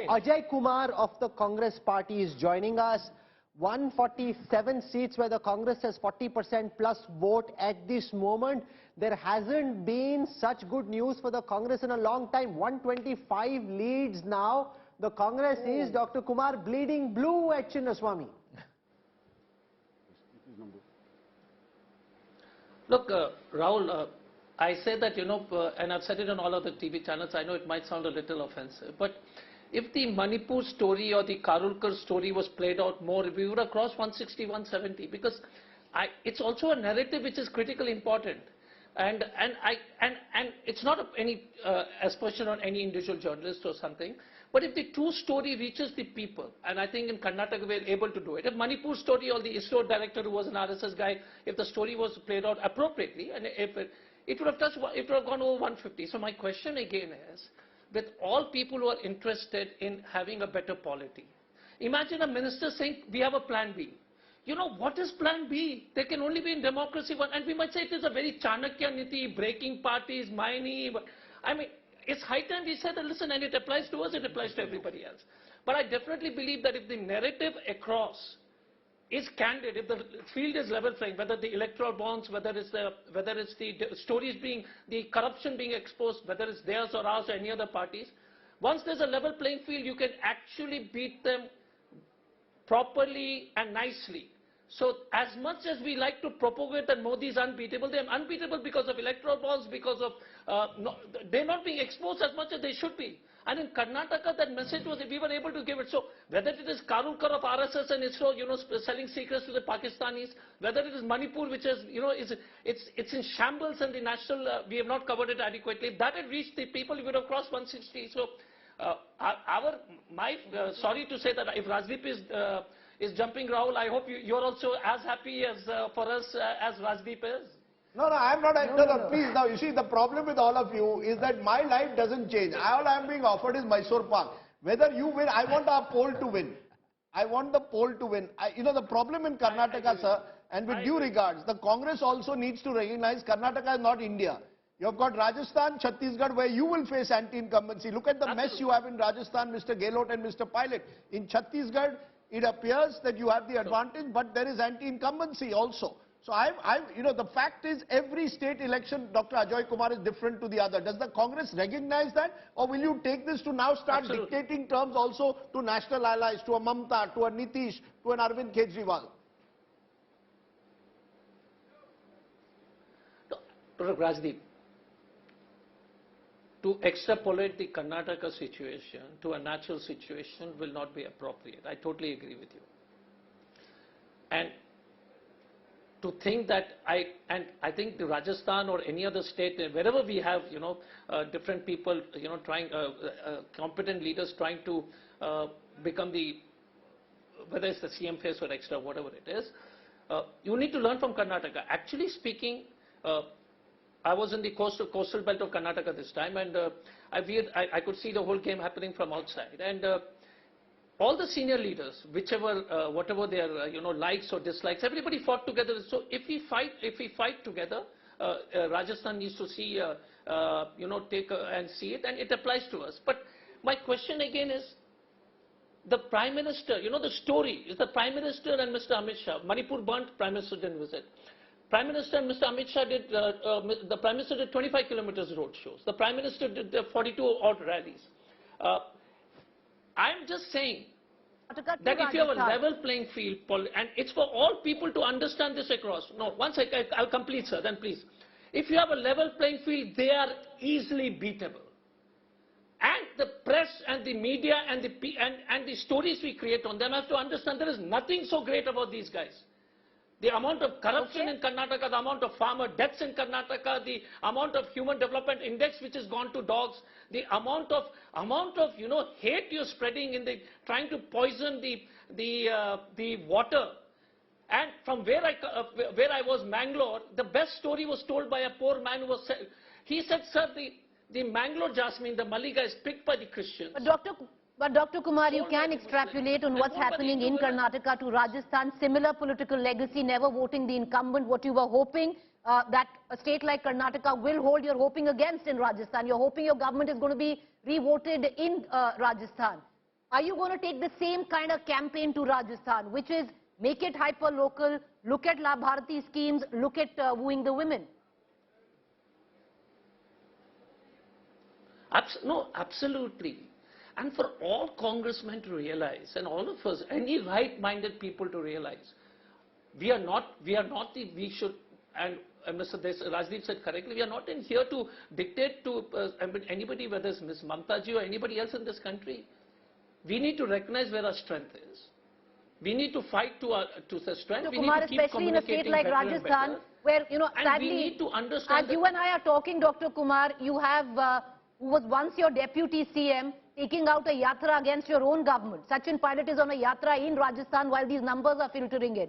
Ajoy Kumar of the Congress party is joining us. 147 seats where the Congress has 40% plus vote at this moment. There hasn't been such good news for the Congress in a long time. 125 leads now. The Congress is, Dr. Kumar, bleeding blue at Chinnaswamy. Look, Rahul, I say that, and I've said it on all of the TV channels, I know it might sound a little offensive, but if the Manipur story or the Karulkar story was played out more, we would have crossed 160, 170, because it's also a narrative which is critically important. And it's not any aspersion on any individual journalist or something, but if the true story reaches the people, and I think in Karnataka we're able to do it, if Manipur story or the ISRO director who was an RSS guy, if the story was played out appropriately, and if it would have gone over 150. So my question again is, with all people who are interested in having a better polity, imagine a minister saying, we have a plan B. What is plan B? There can only be in democracy one. And we might say it is a very Chanakya Niti, breaking parties, Maini. I mean, it's high time we said that, listen, and it applies to us, it applies to everybody else. But I definitely believe that if the narrative across is candid, if the field is level playing, whether the electoral bonds, whether it's the stories being, the corruption being exposed, whether it's theirs or ours or any other parties, once there's a level playing field, you can actually beat them properly and nicely. So as much as we like to propagate that Modi is unbeatable, they're unbeatable because of electoral bonds, because of, they're not being exposed as much as they should be. And in Karnataka, that message was, we were able to give it. So whether it is Karulkar of RSS and ISRO, selling secrets to the Pakistanis, whether it is Manipur, which is, it's in shambles, and the national, we have not covered it adequately. If that had reached the people, we would have crossed 160. So sorry to say that if Rajdeep is jumping, Rahul, I hope you're also as happy as for us as Rajdeep is. No, I'm not. No, please. Now, you see, the problem with all of you is that my life doesn't change. All I'm being offered is Mysore Park. Whether you win, I want our poll to win. I want the poll to win. The problem in Karnataka, sir, and with due regards, the Congress also needs to recognize Karnataka is not India. You've got Rajasthan, Chhattisgarh, where you will face anti-incumbency. Look at the mess you have in Rajasthan, Mr. Gehlot and Mr. Pilot. In Chhattisgarh, it appears that you have the advantage, but there is anti-incumbency also. So the fact is, every state election, Dr. Ajoy Kumar, is different to the other. Does the Congress recognize that? Or will you take this to now start dictating terms also to national allies, to a Mamta, to a Nitish, to an Arvind Kejriwal? Dr. Rajdeep, to extrapolate the Karnataka situation to a natural situation will not be appropriate. I totally agree with you. And to think that I think the Rajasthan or any other state, wherever we have, different people, trying, competent leaders trying to become whether it's the CM face or extra, whatever it is, you need to learn from Karnataka. Actually speaking, I was in the coastal belt of Karnataka this time, and I could see the whole game happening from outside. And all the senior leaders, whatever their likes or dislikes, everybody fought together. So if we fight together, Rajasthan needs to see, take and see it, and it applies to us. But my question again is, the Prime Minister, the story is the Prime Minister and Mr. Amit Shah. Manipur burnt, Prime Minister didn't visit. Prime Minister and Mr. Amit Shah did, the Prime Minister did 25 kilometers road shows. The Prime Minister did 42 odd rallies. I'm just saying that if you have a level playing field, and it's for all people to understand this across. No, once I'll complete, sir, then please. If you have a level playing field, they are easily beatable. And the press and the media and the stories we create on them have to understand there is nothing so great about these guys. The amount of corruption in Karnataka, the amount of farmer deaths in Karnataka, the amount of human development index which has gone to dogs, the amount of hate you're spreading in trying to poison the water. And from where I was, Mangalore, the best story was told by a poor man who was, he said, sir, the Mangalore jasmine, the Malika, is picked by the Christians. But Dr. Kumar, you can extrapolate on what's happening in Karnataka to Rajasthan, similar political legacy, never voting the incumbent, what you were hoping that a state like Karnataka will hold, you're hoping against in Rajasthan. You're hoping your government is going to be re-voted in Rajasthan. Are you going to take the same kind of campaign to Rajasthan, which is make it hyper-local, look at La Bharati schemes, look at wooing the women? No, absolutely. And for all congressmen to realize, and all of us, any right-minded people to realize, we should, and Mr. Rajdeep said correctly, we are not in here to dictate to anybody, whether it's Ms. Mamtaji or anybody else in this country. We need to recognize where our strength is. We need to fight to the strength. So, we Kumar, need to keep especially in a state like Rajasthan, where, you know, sadly, we need to understand as you and I are talking, Dr. Kumar, you have, who was once your deputy CM, taking out a yatra against your own government. Sachin Pilot is on a yatra in Rajasthan while these numbers are filtering in.